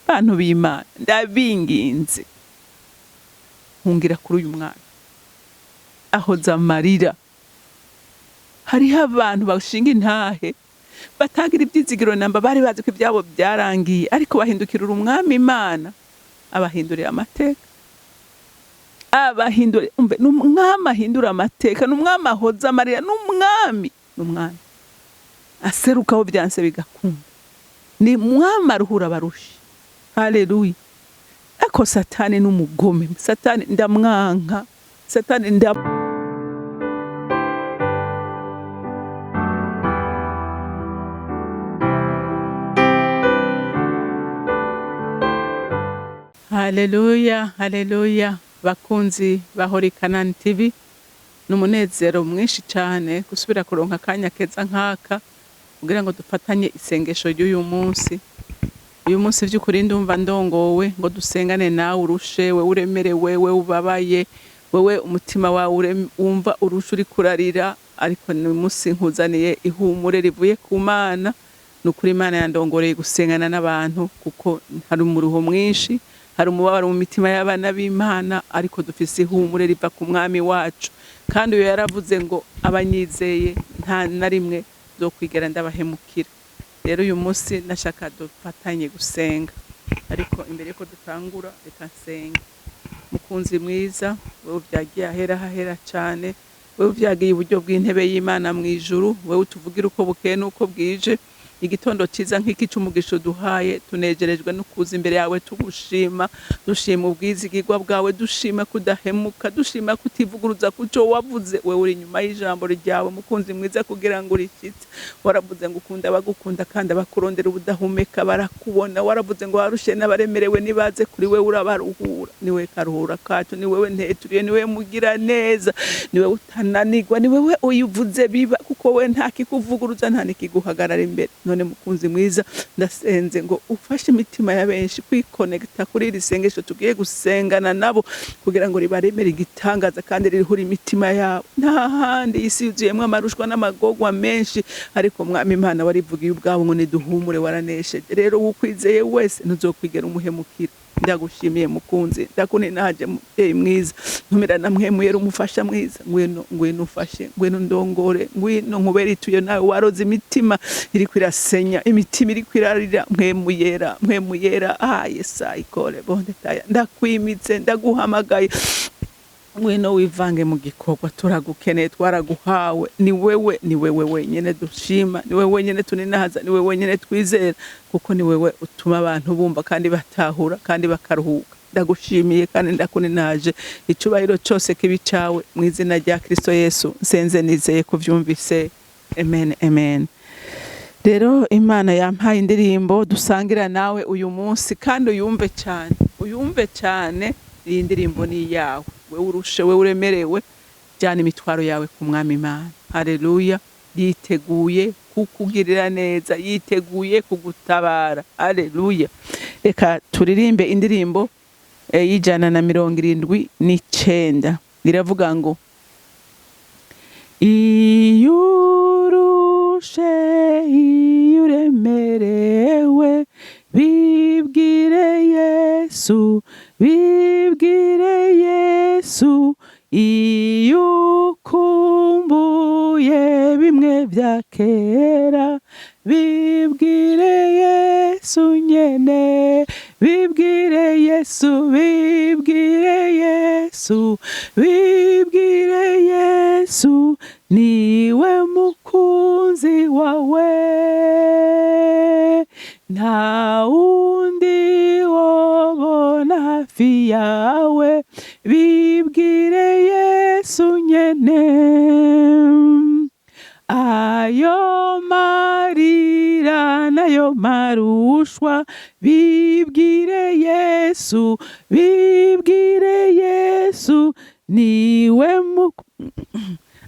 bantu b'Imana ndabinginze nkungira kuri uyu mwana ahoza amarira. Hariho abantu bashinga intahe batagira ibyizigiro namba, bari bazi ko ibyabo byarangiye, ariko bahindukirira umwami Imana abahindurira amateka. N'umwami ahindura amateka, n'umwami ahoza amarira, n'umwami aserukaho byanse bigakunda, ni mwami aruhura abarushi. Haleluya. Ako Satani n'umugome, Satani ndamwanka, Satani Haleluya, haleluya. Bakunzi bahori Kanani TV, n'umunezero mwinshi cyane gusubira kuronka akanya keza nkaka kugira ngo dufatanye isengesho ry'uyu munsi. Uyu munsi by'ukuri ndumva ndongowe ngo dusengane nawe urushe, wewe uremerewe, wewe ubabaye, wewe umutima wawe wumva urusha uri kurarira, ariko ni munsi nkuzaniye ihumure rivuye ku Mana. Nukuri Imana yandongoreye gusengana n'abantu kuko hari umuruho mwinshi, hari umubabaro mu mitima y'abana b'Imana, ariko dufise ihumure riva ku mwami wacu. Kandi uyo yaravuze ngo abanyizeye nta na rimwe zo kwigera ndabahemukira. Rero uyu munsi nashaka dufatanye gusenga, ariko imbere yuko dutangura reka nsenga. Mukunzi mwiza, wewe vyagiye ahera cyane, wewe vyagiye iburyo bw'intebe y'Imana mu ijuru, wewe utuvugira uko bukeye n'uko bwije. Igitondo ciza nk'iki cy'umugisho duhaye, tunejerejwe no kuza imbere yawe tugushima, dushima ubwizigirwa bwawe, dushima kudahemuka, dushima kutivuguruza kuco wavuze. Wewe uri nyuma y'ijambo ryawe mukunzi mwiza kugira ngo urikitse. Waravuze ngo ukunda abagukunda kandi abakurondera ubudahumeka barakubona. Waravuze ngo warushe n'abaremerewe nibaze kuri wewe urabaruhura. Ni wewe karuhura kacu, ni wewe nteturiye, ni wewe mugira neza, ni wewe utananirwa, ni wewe uyivuze biba, kuko we nta kikuvuguruza nta nikiguhagarara imbere. None mukunzi mwiza, ndasenze ngo ufashe imitima ya benshi kwikonekta kuri iri sengesho tugiye gusengana nabo, kugira ngo ribaremere igitangaza kandi rihura imitima yabo. Nta handi isi yuzuyemwo amarushwa n'amagogwa menshi, ariko mwami Imana warivugiye ubwawe ngo niduhumure waranesheje. Rero ukwizeye wese ntuzokwigera umuhemukira. Ndagushimiye mukunzi, ndakuninaje muvyeyi mwiza, ntumira namwemuyera umufasha mwiza. Ngwino ufashe, ngwino ndongore, ngwino nkubera ituye nawe waroze imitima iri kwirasenya, imitima iri kwirarira. Mwemuyera Yesa ikore bonde taya, ndakwimitse, ndaguhamagaye, ngwino wivange mu gikorwa. Turagukeneye, twaraguhawe. Ni wewe wenyene dushima, ni wewe wenyene tuninahaza, ni wewe wenyene twizera, kuko ni wewe utuma abantu bumva kandi batahura kandi bakaruhuka. Ndagushimiye kandi ndakuninaje, icubahiro cyose kibi cawe mu izina rya Kristo Yesu nsenze nizeye kuvyumvise. Amen, amen. Rero Imana yampaye indirimbo dusangira nawe uyu munsi, kandi uyumve cyane. Iyi ndirimbo ni yawe, wewe urushe, wewe uremerewe, jana imitwaro yawe ku mwami Imana. Haleluya. Yiteguye kukugirira neza, yiteguye kugutabara. Haleluya. Reka turirimbe indirimbo y'179. Iravuga ngo iyurushe iyuremerewe, bibwire Yesu, bibwire Yesu. Iyukumbuye bimwe bya kera, bibwire Yesu nyene, bibwire Yesu, bibwire Yesu, bibwire Yesu. Niwe mukunzi wawe, nta wundi wobona hafi yawe, bibwire Yesu nyene. Ayo marira nayo marushwa, bibwire Yesu, bibwire Yesu. Niwe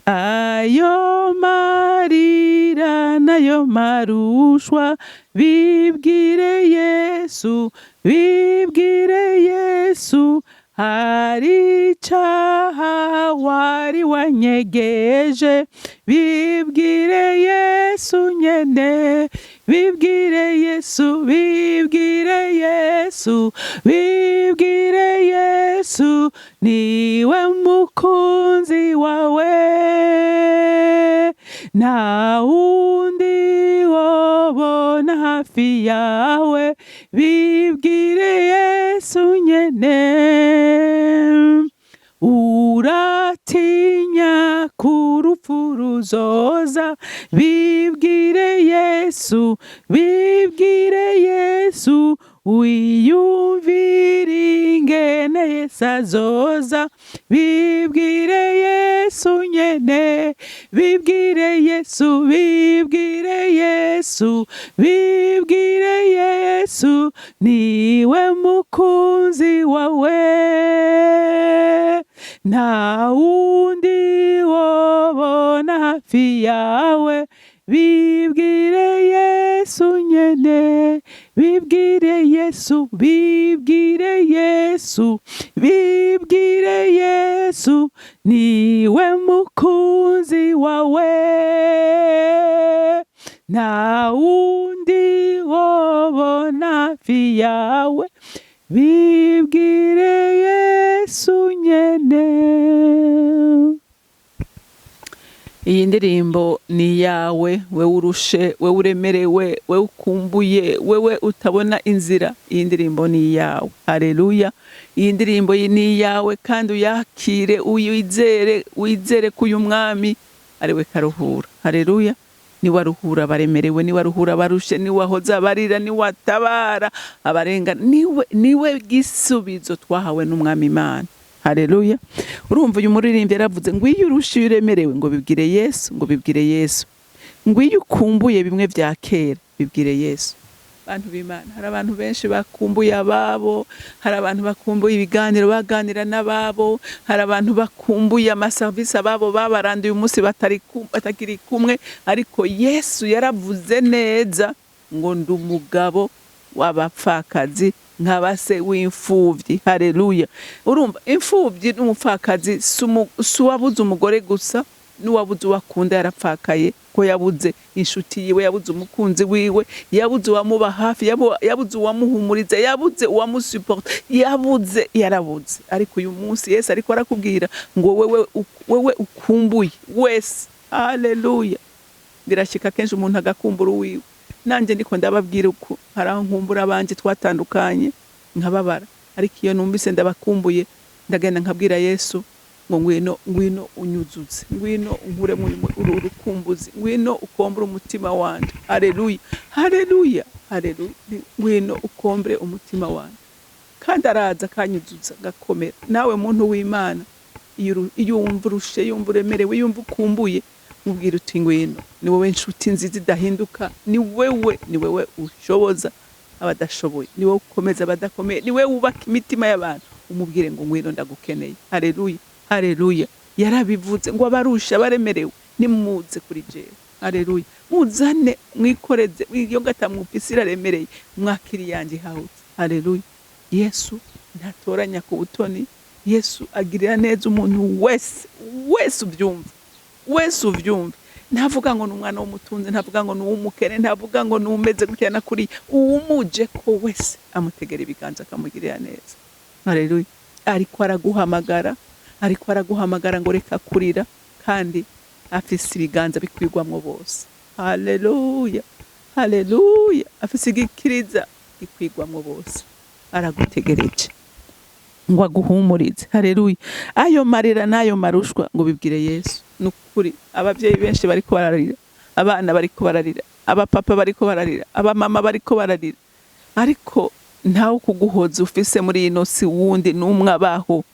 ayo marira nayo marushwa, bibwire Yesu, bibwire Yesu. Hari icaha wari wanyegeje, bibwire Yesu nyene, bibwire Yesu, bibwire Yesu. Yesu, bibwire Yesu, niwe mukunzi wawe, nta wundi wobona hafi yawe, bibwire Yesu nyene. Uratinya kurupfu ruzoza, bibwire Yesu, bibwire Yesu, wiyumvire ingene Yesu azoza, bibwire Yesu nyene, bibwire Yesu, bibwire Yesu, bibwire Yesu, niwe mukunzi wawe, nta wundi wobona hafi yawe, bibwire Yesu nyene, bibwire Yesu, bibwire Yesu, bibwire Yesu, niwe mukunzi wawe, nta wundi wobona hafi yawe, bibwire Yesu nyene. Iyi ndirimbo ni yawe, wewe urushe, wewe uremerewe, wewe ukumbuye, wewe utabona inzira. Iyi ndirimbo ni yawe. Haleluya. Iyi ndirimbo ni yawe kandi uyakire, uyizere, wizere ko uyu mwami ari we karuhura. Haleluya. Ni waruhura abaremerewe, ni waruhura abarushe, ni wahoza abarira, ni watabara abarenga, niwe gisubizo twahawe n'umwami Imana. Haleluya. Urumva uyu muririmbyi yaravuze ngo iyo urushe uremerewe ngo bibwire Yesu, ngo bibwire Yesu, ngo iyo ukumbuye bimwe vya kera bibwire Yesu. Abantu b'Imana, hari abantu benshi bakumbuye ababo, hari abantu bakumbuye ibiganiro baganira n'ababo, hari abantu bakumbuye amaservice ababo babaranduye umunsi batakiri kumwe, ariko Yesu yaravuze neza ngo ndi umugabo w'abapfakazi nk'abase w'imfuvyi. Haleluya. Urumva imfuvyi n'umupfakazi si uwabuze umugore gusa, n'uwabuze uwakunda yarapfakaye, ko yabuze inshuti yiwe, yabuze umukunzi wiwe, yabuze uwamuba hafi, yabuze uwamuhumuriza, yabuze uwamusupport, yarabuze. Ariko uyu munsi Yesu ariko arakubwira ngo wewe ukumbuye wese. Haleluya. Birashika kenshi umuntu agakumbura wiwe. Nanje ndiko ndababwira uko hari aho nkumbura abanje twatandukanye nkababara, ariko iyo numvise ndabakumbuye ndagenda nkabwira Yesu ngo ngwino unyuzuze, ngwino unkure mu urukumbuzi, ngwino ukombure umutima wanje. Haleluya. Haleluya. Haleluya. Ngwino ukombure umutima wanje. Kandi araza kanyuzuza gakomera. Nawe muntu w'Imana, iyo wumva urushe, yumva uremerewe, yumva ukumbuye, mubwira uti ngwino. Ni wowe nshuti nziza idahinduka, ni wewe ushoboza abadashoboye, ni wowe ukomeza abadakomeye, ni wewe wubaka imitima y'abantu. Umubwire ngo ngwino ndagukeneye. Haleluya. Haleluya. Yarabivuze ngo abarusha baremerewe nimuze kuri jewe. Haleluya. Muzane mwikoreze, iyo gatamwufise iraremereye, mwakiri yanje hahutse. Haleluya. Yesu ntatoranya ku butoni, Yesu agirira neza umuntu wese ubyumva. Wese uvyumva. Ntavuga ngo n'umwana w'umutunzi, ntavuga ngo n'uw'umukene, ntavuga ngo n'umeze gutya kuri, uwumuje ko wese amutegera ibiganza akamugirira neza. Haleluya. Ariko araguhamagara ngo reka kurira, kandi afise ibiganza bikwigwamwo bose. Haleluya. Haleluya. Afise igikiriza gikwigwamwo bose. Aragutegereje ngo aguhumurize. Haleluya. Ayo marira nayo marushwa ngo bibwire Yesu. Nukuri abavyeyi benshi bariko bararira, abana bariko bararira, abapapa bariko bararira, abamama bariko bararira, ariko ntawo kuguhoza ufise muri ino si wundi n'umwe abaho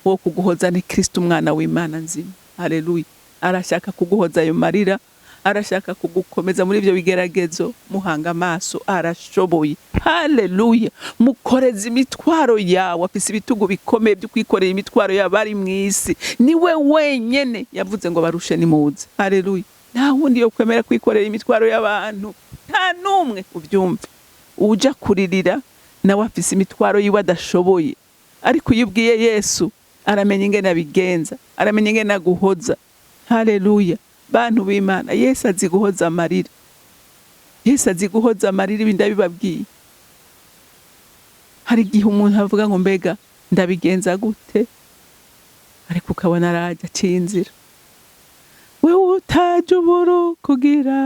wo kuguhoza ni Kristo umwana w'Imana nzima. Haleluya. Arashaka kuguhoza ayo marira, arashaka kugukomeza muri ivyo bigeragezo. Muhanga amaso, arashoboye. Haleluya. Mukoreza imitwaro yawe, afise ibitugu bikomeye byo kwikorera imitwaro y'abari mw'isi. Niwe wenyene yavuze ngo barushe nimuze. Haleluya. Nta wundi yo kwemera kwikorera imitwaro y'abantu, nta numwe. Ubyumve, uja kuririra nawe afise imitwaro yiwe adashoboye, ariko iyo ubwiye Yesu aramenya ingene abigenza, aramenya ingene aguhoza. Haleluya. Bantu b'Imana, Yesu azi guhoza amarira. Yesu azi guhoza amarira, ibindi abibabwiye. hari igihe umuntu avuga ngo mbega ndabigenza gute, ariko ukabona araje aciye inzira. Wewe utaje uburu kugira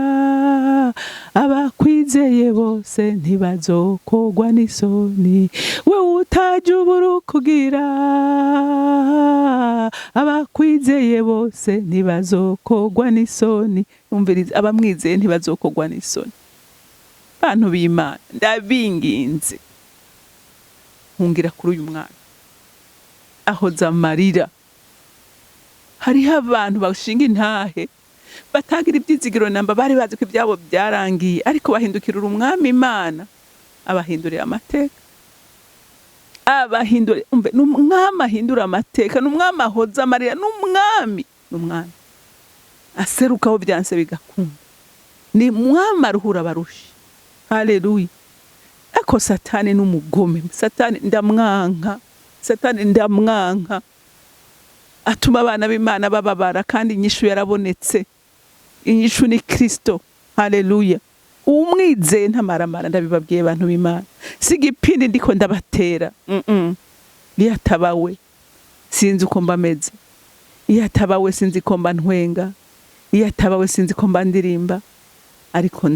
abakwizeye bose ntibazokogwa n'isoni. Wewe utaje uburu kugira abakwizeye bose ntibazokogwa n'isoni. Umviriza, abamwizeye ntibazokogwa n'isoni. Bantu b'Imana, ndabinginze nkungira kuri uyu mwana ahoza amarira. Hariho abantu bashinga intahe batagira ibyizigiro namba, bari bazi ko ibyabo byarangiye, ariko bahindukirira umwami Imana abahindurira amateka. N'umwami ahindura amateka, n'umwami ahoza amarira, n'umwami aserukaho byanse bigakunda, ni mwami aruhura abarushi. Haleluya. Ako Satani n'umugome, Satani ndamwanka, atuma abana b'Imana bababara, kandi inyishu yarabonetse. Inyishu ni Kristo. Haleluya. Umwizeye ntamaramara, ndabibabwiye bantu b'Imana. Sigipindi ndiko ndabatera. Iyo atabawe sinzi uko mbameze, iyo atabawe sinzi ko mba ntwenga, iyo atabawe sinzi ko mba ndirimba, ariko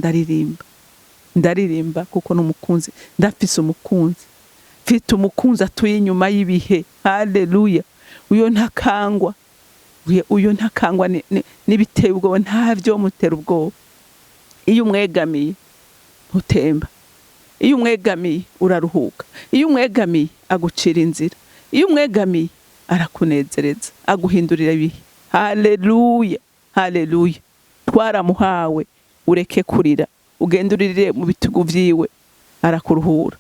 ndaririmba kuko n'umukunzi, ndafise umukunzi, mfite umukunzi atuye inyuma y'ibihe. Haleluya. Uyo ntakangwa n'ibiteye ubwoba, ntavyo mutera ubwoba. Iyo umwegamiye ntutemba, iyo umwegamiye uraruhuka, iyo umwegamiye agucira inzira, iyo umwegamiye arakunezereza, aguhindurira ibihe. Haleluya. Haleluya. Twaramuhawe, ureke kurira, ugendurire mu bitugu vyiwe, arakuruhura.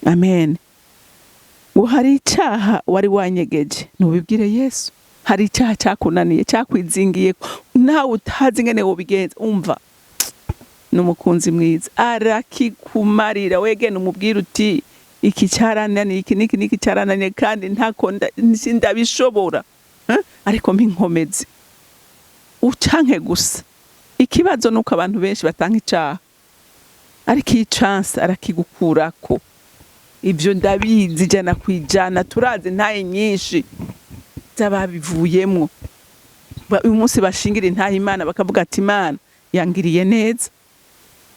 Amen. Ngo hari icyaha wari wanyegeje, ntubibwire Yesu. Hari icyaha cyakunaniye, cyakwizingiye, nawe utazi ngene wobigenza. Umva, n'umukunzi mwiza arakikumarira. Wegene umubwira uti iki cyarananiye, iki cyarananiye, kandi ntako ndabishobora, ariko mpinkomezi ucanke gusa. Ikibazo nuko abantu benshi batanga icyaha, ariko iyi chance arakigukurako. Ibyo ndabizi jana kwijana, turazi ntaye nyinshi zababivuyemwo. Uyu munsi bashingira intahe Imana bakavuga ati Imana yangiriye neza,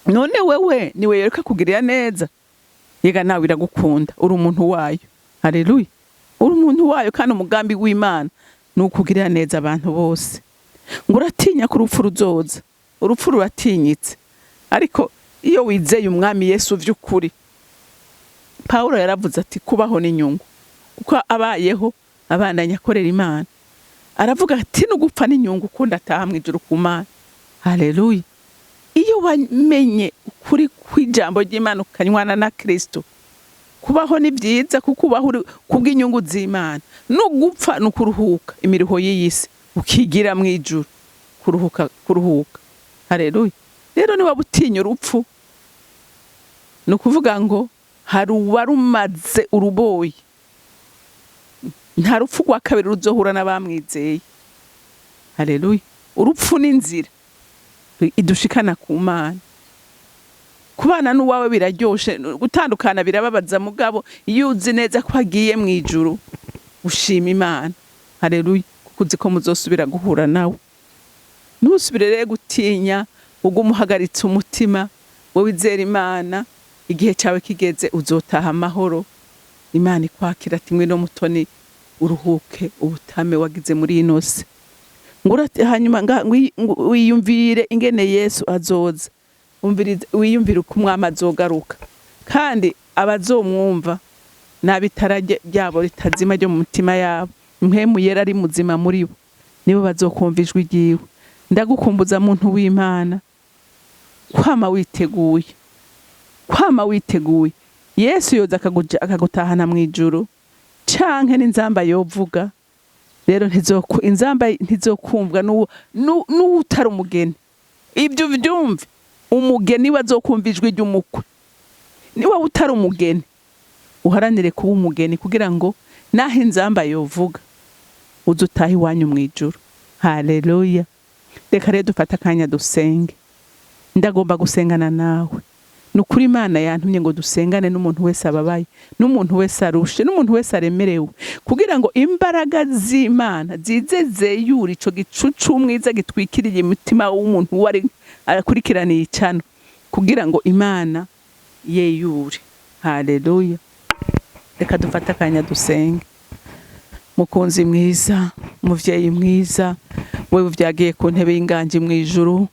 none wewe niwe yereka kugirira neza. Yega nawe iragukunda, uri umuntu wayo. Haleluya. Uri umuntu wayo, kandi umugambi w'Imana nukugirira neza abantu bose. Ngo uratinya ko urupfu ruzoza, urupfu ruratinyitse, ariko iyo wizeye umwami Yesu vy'ukuri. Paulo yaravuze ati kubaho n'inyungu, kuko abayeho abandanya akorera Imana. Aravuga ati n'ugupfa n'inyungu, kundi ataha mw'ijuru ku Mana. Haleluya. Iyo wamenye ukuri kw'ijambo ry'Imana ukanywana na Kristo, kubaho ni byiza, kuko ubaho kubw'inyungu z'Imana. N'ugupfa nukuruhuka imiruho y'iyisi, ukigira mw'ijuru, kuruhuka. Haleluya. Rero niba butinya urupfu, nukuvuga ngo hari uwarumaze uruboyi, nta rupfu rwa kabiri ruzohura n'abamwizeye. Haleluya. Urupfu n'inzira idushikana ku Mana. Kubana n'uwawe biraryoshe, gutandukana birababaza, mugabo iyo uzi neza ko agiye mw'ijuru ushima Imana. Haleluya. Kuko uzi ko muzosubira guhura nawe. Ntusubire rero gutinya, ugumuhagaritse umutima, wowe wizera Imana. Igihe cyawe kigeze uzotaha amahoro. Imana ikwakira ati ngwino mutoni uruhuke ubutame wagize muri inose. Ngurate hanyuma wiyumvire ingene Yesu azoza. Wiyumvire uko umwami azogaruka, kandi abazomwumva n'abitarage byabo ritazima ryo mu mutima yabo, mpemu yera ari muzima muri bo, nibo bazokumva ijwi ryiwe. Ndagukumbuza muntu w'Imana, kwama witeguye. Yesu yoza akagutahana mw'ijuru, canke n'inzamba yovuga. Rero inzamba ntizokumvwa n'utari umugeni. Ibyo vyumve, umugeni wazokumva ijwi ry'umukwe. Niwe utari umugeni, uharanire kuba umugeni, kugira ngo naho inzamba yovuga uzutaha iwanyu mw'ijuru. Haleluya. Reka rero dufata akanya dusenge. Ndagomba gusengana nawe. nukuri Imana yantumye ngo dusengane n'umuntu wese ababaye, n'umuntu wese arushe, n'umuntu wese aremerewe, kugira ngo imbaraga z'Imana zize zeyure ico gicucu mwiza gitwikiriye imitima w'umuntu wari arakurikiraniye icano, kugira ngo Imana yeyure. Haleluya. Reka dufate akanya dusenge. Mukunzi mwiza, muvyeyi mwiza, wewe vyagiye ku ntebe y'inganji mw'ijuru,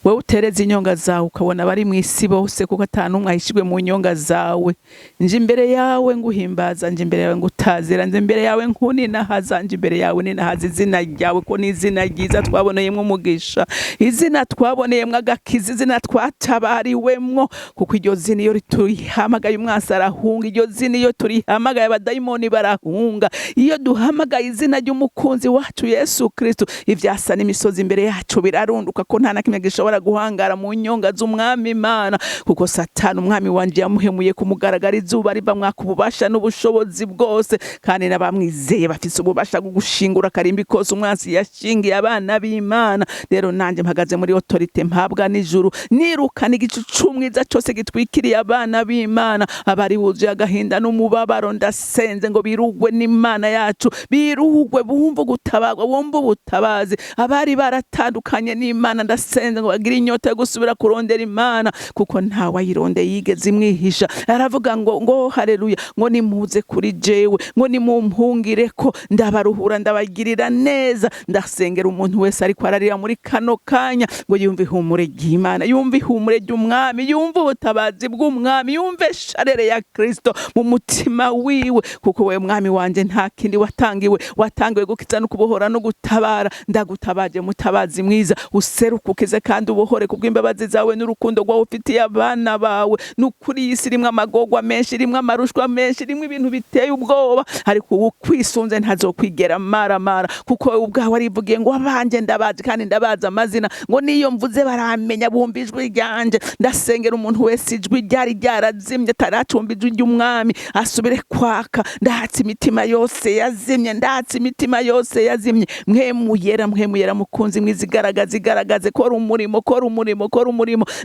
wewe utereza inyonga zawe ukabona bari mw'isi bose, kuko atanumwe ahishijwe mu nyonga zawe. Nje imbere yawe nguhimbaza, nje imbere yawe ngutazira, nje imbere yawe nkuninahaza, nje imbere yawe ninahaza izina ryawe, ko ni izina ryiza twaboneyemwo umugisha, izina twaboneyemwo agakiza, izina twatabariwemwo, kuko iryo zina iyo turihamagaye umwansi arahunga, iryo zina iyo turihamagaye abadayimoni barahunga, iyo duhamagaye izina ry'umukunzi wacu Yesu Kristo, ivyasa n'imisozi imbere yacu birarunduka, ko nta na kimwe gishobora guhangara mu nyonga z'umwami Imana, kuko Satani umwami wanje yamuhemuye kumugaragara izuba riva mwaka ububasha n'ubushobozi bwose, kandi n'abamwizeye bafise ububasha bwo gushingura karimbi kose umwansi yashingiye abana b'Imana. Rero nanje mpagaze muri autorite mpabwa n'ijuru, nirukana igicucu mwiza cose gitwikiriye abana b'Imana, abari buzuye agahinda n'umubabaro, ndasenze ngo birugwe n'Imana yacu, birugwe bumva gutabarwa, bumva ubutabazi, abari baratandukanye n'Imana ndasenze ngo bagire inyota yo gusubira kurondera Imana, kuko nta wayironde yigeze imwihisha. Aravuga ngo haleluya, ngo nimuze kuri jewe, ngo nimumpungireko, ndabaruhura ndabagirira neza. Ndasengera umuntu wese ariko ararira muri kano kanya, ngo yumve ihumure ry'Imana, yumve ihumure ry'umwami, yumve ubutabazi bw'umwami, yumve sharere ya Kristo mu mutima wiwe, kuko we mwami wanje nta kindi watangiwe gukiza no kubohora no gutabara. Ndagutabaje mutabazi mwiza, useruka ukize kandi ubohore kubw'imbabazi zawe n'urukundo rwawe ufitiye abana bawe. Nukuri iyi si irimwo amagorwa menshi, irimwo amarushwa menshi, irimwo ibintu biteye ubwoba, ariko uwo kwisunze ntazokwigera maramara, kuko wewe ubwawe arivugiye ngo abanje ndabazi kandi ndabaza amazina, ngo niyo mvuze baramenya bumva ijwi ryanje. Ndasengera umuntu wese ijwi ryari ryarazimye ataracumba ijwi ry'umwami asubire kwaka. Ndahatse imitima yose yazimye, ndahatse imitima yose yazimye. Mwemuyera mukunzi mwiza, igaragaze kora umurimo.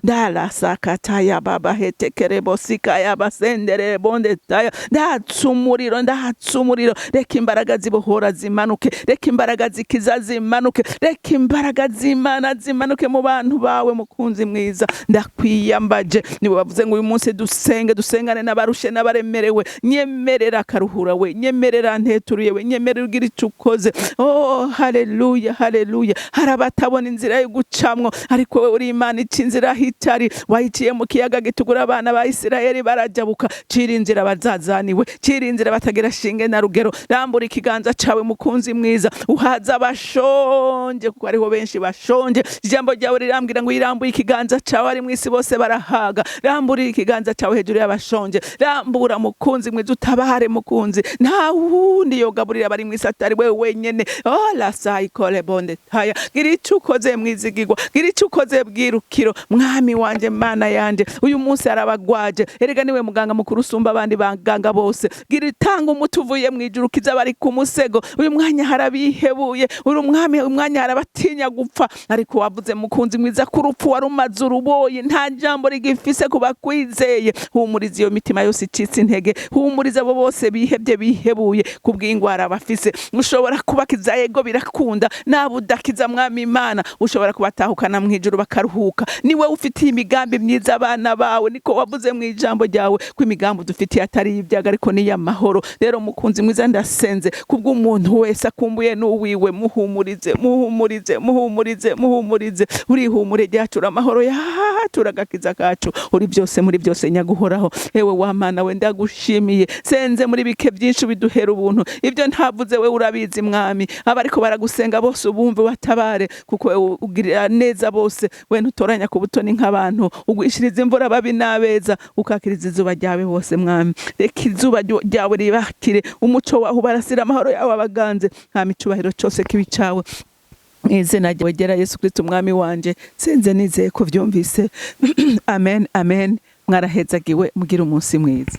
Ndarasakataya baba hetekerebo sikaya basendere bonde taya. Ndahatse umuriro, reka imbaraga zibohora zimanuke, reka imbaraga zikiza zimanuke, reka imbaraga z'Imana zimanuke mu bantu bawe. Mukunzi mwiza, ndakwiyambaje, niwe bavuze ngo uyu munsi dusengane n'abarushe n'abaremerewe. Nyemerera akaruhura we, nyemerera nteturuye we, nyemerera ugira ico ukoze. Oh haleluya. Hari abatabona inzira yo gucamwo, ariko wewe uri Imana ica inzira hitari. Wahiciye mu kiyaga gitukura, abana ba Isirayeli barajabuka. Cira inzira bazazaniwe, cira inzira batagira shinge na rugero. Rambura ikiganza cawe mukunzi mwiza, uhaza abashonje, kuko ariho benshi bashonje. Ijambo ryawe rirambwira ngo irambuye ikiganza cawe ari mw'isi bose barahaga. Rambura ikiganza cawe hejuru y'abashonje, rambura mukunzi mwiza, utabare mukunzi. Nta wundi yogaburira bari mw'isi atari wewe wenyene. Oh la saikole bonde taya. Gira ico ukoze mwizigirwa, gira ico ukoze bwirukiro. Mwami wanje, Mana yanje, uyu munsi arabagwaje. Erega niwe muganga mukuru usumba abandi baganga bose. Gira itanga umuti uvuye mw'ijuru kiza bari ku musego. Uyu mwanya harabihebuye, umwanya harabatinya gupfa, ariko wavuze mukunzi mwiza ko urupfu warumaze uruboye, nta jambo rigifise kuba kwizeye. Humuriza iyo mitima yose icitse intege, humuriza abo bose bihebuye kubw'ingwara bafise. Ushobora kubakiza, yego birakunda, nabo udakiza mwami Imana ushobora kubatahukana mw'ijuru bakaruhuka. Niwe ufitiye imigambi myiza abana bawe, niko wavuze mu ijambo ryawe ko imigambi dufitiye atari ibyaga ariko ni y'amahoro. Rero mukunzi mwiza, ndasenze kubw'umuntu wese akumbuye n'uwiwe, muhumurize. Uri ihumure ryacu, amahoro yacu, agakiza kacu, uri byose muri byose nyaguhoraho. Ewe wa Mana we, ndagushimiye. Senze muri bike byinshi biduhera ubuntu, ibyo ntavuze we urabizi mwami. Abariko baragusenga bose ubumve watabare, kuko we ugirira neza bose. We ntutoranya ku butoni nk'abantu, ugwishiriza imvura babi n'abeza, ukakiriza izuba ryawe bose mwami. Reka izuba ryawe ribakire, umuco wawe ubarasira, amahoro yawe abaganze. Nta micubahiro cyose kibi cawe, izina ryawe ryera Yesu Kristo umwami wanje. Senze nizeye ko vyumvise. Amen. Mwarahezagiwe, mugira umunsi mwiza.